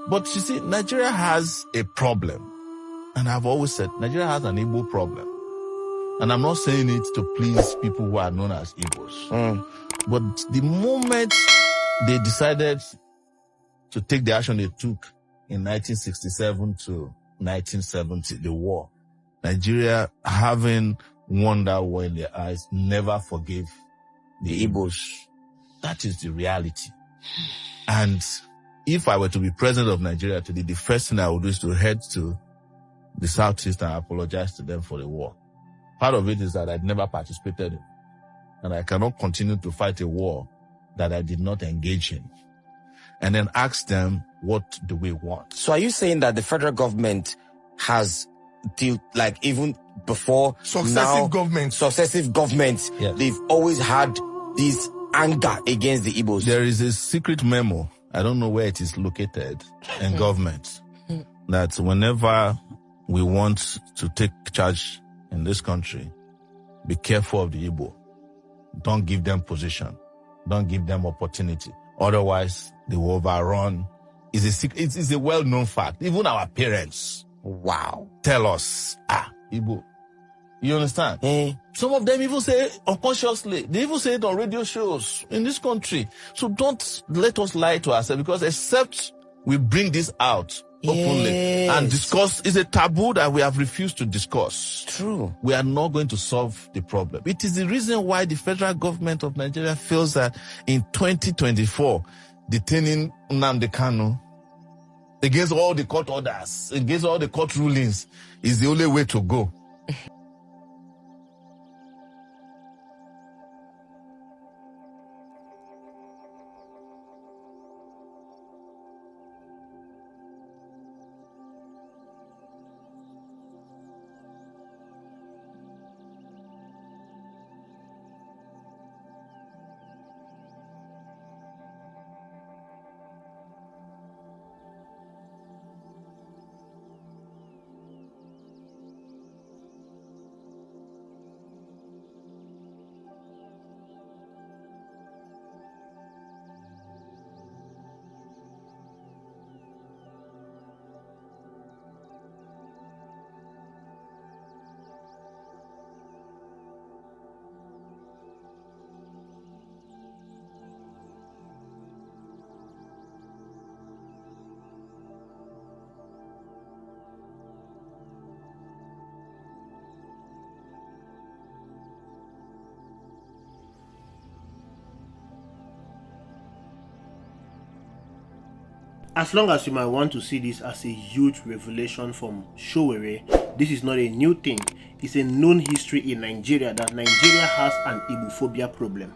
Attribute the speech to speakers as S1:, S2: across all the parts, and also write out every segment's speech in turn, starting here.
S1: But you see, Nigeria has a problem. And I've always said, Nigeria has an Igbo problem. And I'm not saying it to please people who are known as Igbos. But the moment they decided to take the action they took in 1967 to 1970, the war, Nigeria, having won that war in their eyes, never forgave the Igbos. That is the reality. And if I were to be president of Nigeria today, the first thing I would do is to head to the Southeast and apologize to them for the war. Part of it is that I'd never participated in. And I cannot continue to fight a war that I did not engage in. And then ask them, what do we want?
S2: So are you saying that the federal government has, even before
S3: successive governments,
S1: yes,
S2: they've always had this anger against the Igbos?
S1: There is a secret memo, I don't know where it is located, in government, that whenever we want to take charge in this country, be careful of the Igbo. Don't give them position. Don't give them opportunity. Otherwise, they will overrun. It's a well-known fact. Even our parents, tell us, Igbo. You understand? Some of them even say unconsciously. They even say it on radio shows in this country. So don't let us lie to ourselves, because except we bring this out openly and discuss, it's a taboo that we have refused to discuss.
S2: True.
S1: We are not going to solve the problem. It is the reason why the federal government of Nigeria feels that in 2024, detaining Nnamdi Kanu against all the court orders, against all the court rulings, is the only way to go.
S4: As long as you might want to see this as a huge revelation from Sowore, this is not a new thing. It's a known history in Nigeria that Nigeria has an Igbophobia problem.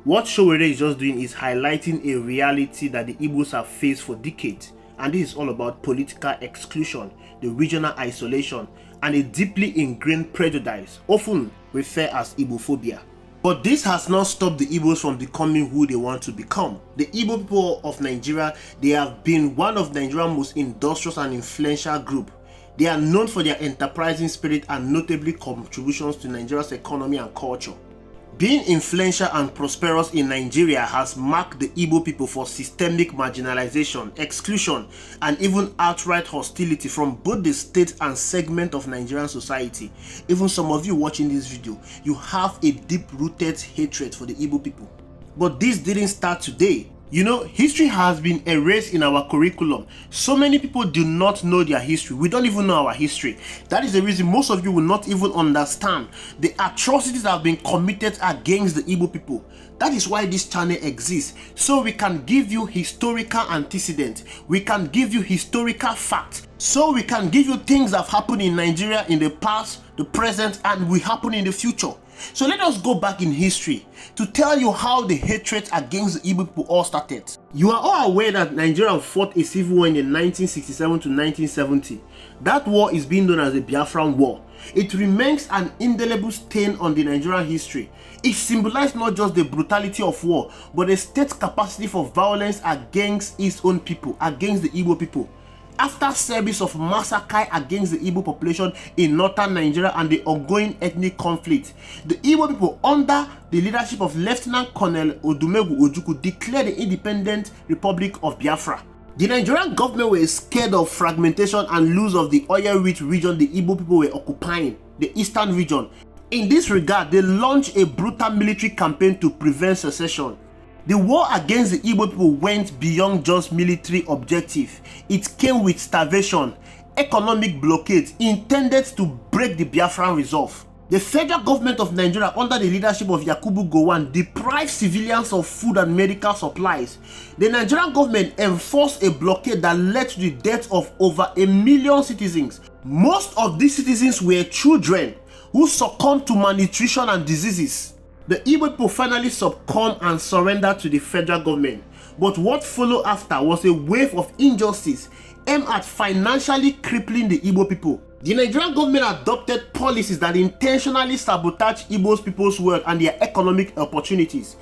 S4: What Sowore is just doing is highlighting a reality that the Igbos have faced for decades, and this is all about political exclusion, the regional isolation, and a deeply ingrained prejudice, often referred as Igbophobia. But this has not stopped the Igbos from becoming who they want to become. The Igbo people of Nigeria, they have been one of Nigeria's most industrious and influential group. They are known for their enterprising spirit and notably contributions to Nigeria's economy and culture. Being influential and prosperous in Nigeria has marked the Igbo people for systemic marginalization, exclusion, and even outright hostility from both the state and segment of Nigerian society. Even some of you watching this video, you have a deep-rooted hatred for the Igbo people. But this didn't start today. You know, history has been erased in our curriculum. So many people do not know their history. We don't even know our history. That is the reason most of you will not even understand the atrocities that have been committed against the Igbo people. That is why this channel exists. So we can give you historical antecedent. We can give you historical facts. So we can give you things that have happened in Nigeria in the past, the present, and will happen in the future. So let us go back in history to tell you how the hatred against the Igbo people all started. You are all aware that Nigeria fought a civil war in the 1967 to 1970. That war is being known as the Biafran War. It remains an indelible stain on the Nigerian history. It symbolized not just the brutality of war, but the state's capacity for violence against its own people, against the Igbo people. After series of massacre against the Igbo population in northern Nigeria and the ongoing ethnic conflict, the Igbo people under the leadership of Lieutenant Colonel Odumegwu Ojukwu declared the independent Republic of Biafra. The Nigerian government were scared of fragmentation and loss of the oil-rich region the Igbo people were occupying, the eastern region. In this regard, they launched a brutal military campaign to prevent secession. The war against the Igbo people went beyond just military objective. It came with starvation, economic blockade intended to break the Biafran resolve. The federal government of Nigeria under the leadership of Yakubu Gowon deprived civilians of food and medical supplies. The Nigerian government enforced a blockade that led to the death of over 1 million citizens. Most of these citizens were children who succumbed to malnutrition and diseases. The Igbo people finally succumbed and surrendered to the federal government. But what followed after was a wave of injustice aimed at financially crippling the Igbo people. The Nigerian government adopted policies that intentionally sabotage Igbo people's wealth and their economic opportunities.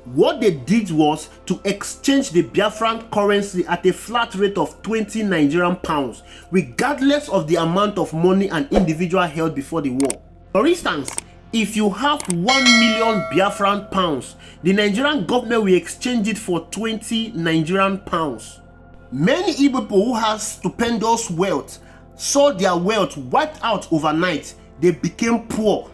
S4: What they did was to exchange the Biafran currency at a flat rate of 20 Nigerian pounds, regardless of the amount of money an individual held before the war. For instance, if you have 1 million Biafran pounds, the Nigerian government will exchange it for 20 Nigerian pounds. Many Igbo people who have stupendous wealth saw their wealth wiped out overnight. They became poor.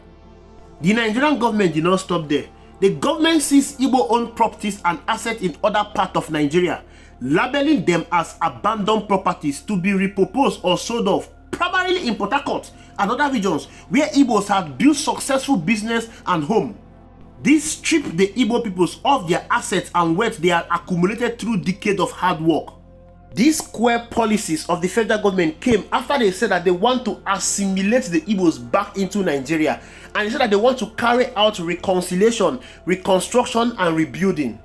S4: The Nigerian government did not stop there. The government seized Igbo-owned properties and assets in other parts of Nigeria, labeling them as abandoned properties to be repurposed or sold off, primarily in Port Harcourt and other regions where Igbos had built successful business and home. This stripped the Igbo peoples of their assets and wealth they had accumulated through decades of hard work. These square policies of the federal government came after they said that they want to assimilate the Igbos back into Nigeria, and they said that they want to carry out reconciliation, reconstruction, and rebuilding.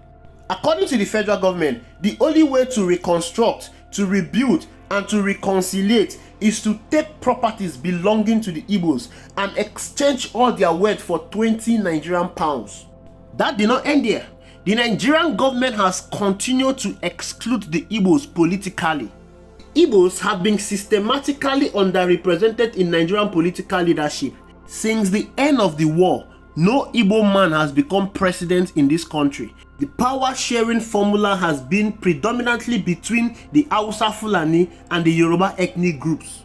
S4: According to the federal government, the only way to reconstruct, to rebuild, and to reconciliate is to take properties belonging to the Igbos and exchange all their wealth for 20 Nigerian pounds. That did not end there. The Nigerian government has continued to exclude the Igbos politically. Igbos have been systematically underrepresented in Nigerian political leadership. Since the end of the war, no Igbo man has become president in this country. The power sharing formula has been predominantly between the Hausa Fulani and the Yoruba ethnic groups.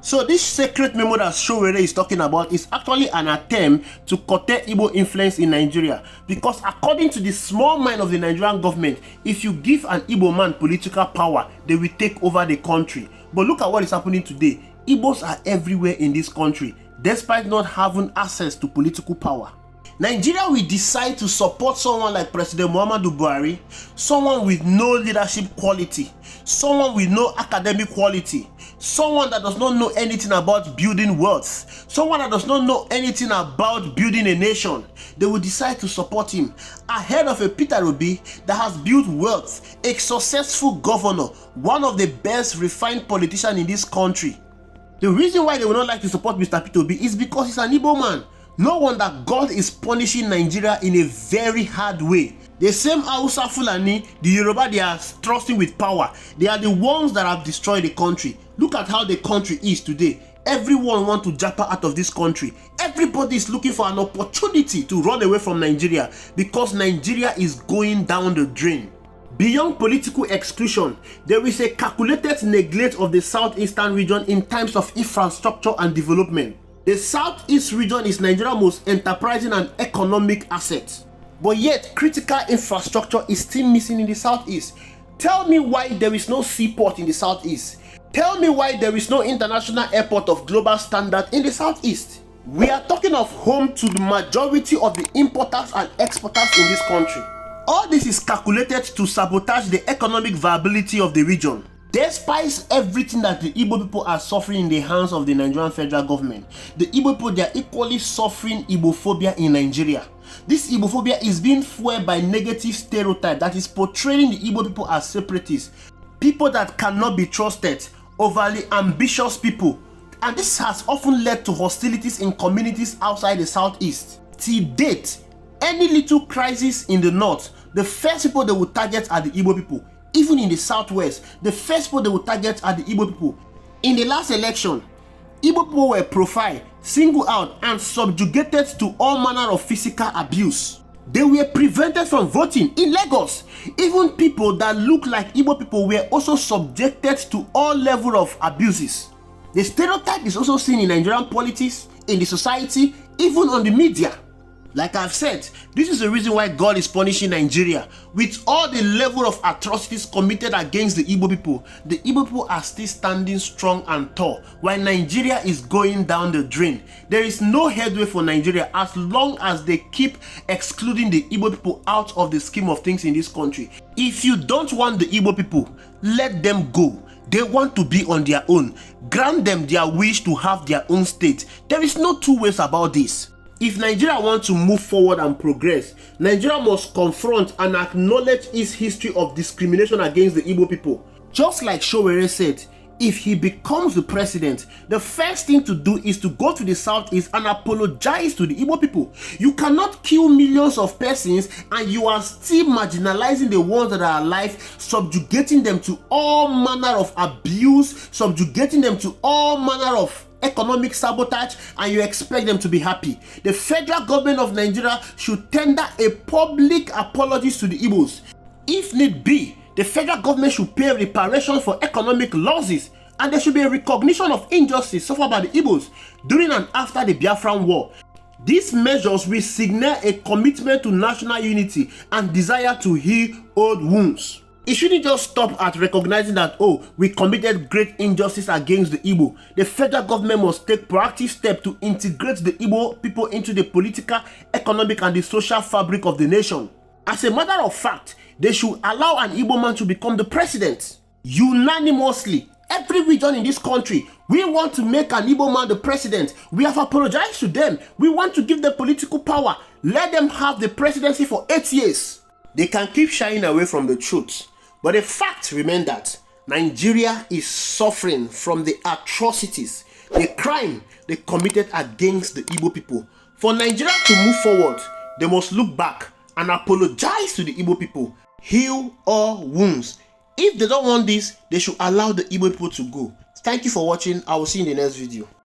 S4: So this secret memo that Sowore is talking about is actually an attempt to curtail Igbo influence in Nigeria, because according to the small mind of the Nigerian government, if you give an Igbo man political power, they will take over the country. But look at what is happening today. Igbos are everywhere in this country, despite not having access to political power. Nigeria will decide to support someone like President Muhammadu Buhari, someone with no leadership quality, someone with no academic quality, someone that does not know anything about building wealth, someone that does not know anything about building a nation. They will decide to support him ahead of a Peter Obi that has built wealth, a successful governor, one of the best refined politicians in this country. The reason why they will not like to support Mr. Peter Obi is because he's an Igbo man. No wonder God is punishing Nigeria in a very hard way. The same Hausa Fulani, the Yoruba they are trusting with power, they are the ones that have destroyed the country. Look at how the country is today. Everyone wants to japa out of this country. Everybody is looking for an opportunity to run away from Nigeria because Nigeria is going down the drain. Beyond political exclusion, there is a calculated neglect of the southeastern region in terms of infrastructure and development. The southeast region is Nigeria's most enterprising and economic asset. But yet, critical infrastructure is still missing in the southeast. Tell me why there is no seaport in the southeast. Tell me why there is no international airport of global standard in the southeast. We are talking of home to the majority of the importers and exporters in this country. All this is calculated to sabotage the economic viability of the region. Despite everything that the Igbo people are suffering in the hands of the Nigerian federal government, the Igbo people, they are equally suffering Igbophobia in Nigeria. This Igbophobia is being fueled by negative stereotype that is portraying the Igbo people as separatists, people that cannot be trusted, overly ambitious people, and this has often led to hostilities in communities outside the southeast. Till date, any little crisis in the north, the first people they will target are the Igbo people. Even in the southwest, the first people they will target are the Igbo people. In the last election, Igbo people were profiled, singled out, and subjugated to all manner of physical abuse. They were prevented from voting in Lagos. Even people that look like Igbo people were also subjected to all levels of abuses. The stereotype is also seen in Nigerian politics, in the society, even on the media. Like I've said, this is the reason why God is punishing Nigeria with all the level of atrocities committed against the Igbo people. The Igbo people are still standing strong and tall, while Nigeria is going down the drain. There is no headway for Nigeria as long as they keep excluding the Igbo people out of the scheme of things in this country. If you don't want the Igbo people, let them go. They want to be on their own. Grant them their wish to have their own state. There is no two ways about this. If Nigeria wants to move forward and progress, Nigeria must confront and acknowledge its history of discrimination against the Igbo people. Just like Sowore said, if he becomes the president, the first thing to do is to go to the southeast and apologize to the Igbo people. You cannot kill millions of persons and you are still marginalizing the ones that are alive, subjugating them to all manner of abuse, subjugating them to all manner of economic sabotage, and you expect them to be happy. The federal government of Nigeria should tender a public apology to the Igbos. If need be, the federal government should pay reparations for economic losses, and there should be a recognition of injustice suffered by the Igbos during and after the Biafran War. These measures will signal a commitment to national unity and desire to heal old wounds. It shouldn't just stop at recognizing that, oh, we committed great injustice against the Igbo. The federal government must take proactive steps to integrate the Igbo people into the political, economic, and the social fabric of the nation. As a matter of fact, they should allow an Igbo man to become the president. Unanimously, every region in this country, we want to make an Igbo man the president. We have apologized to them. We want to give them political power. Let them have the presidency for 8 years. They can keep shying away from the truth. But the fact remains that Nigeria is suffering from the atrocities, the crime they committed against the Igbo people. For Nigeria to move forward, they must look back and apologize to the Igbo people, heal all wounds. If they don't want this, they should allow the Igbo people to go. Thank you for watching. I will see you in the next video.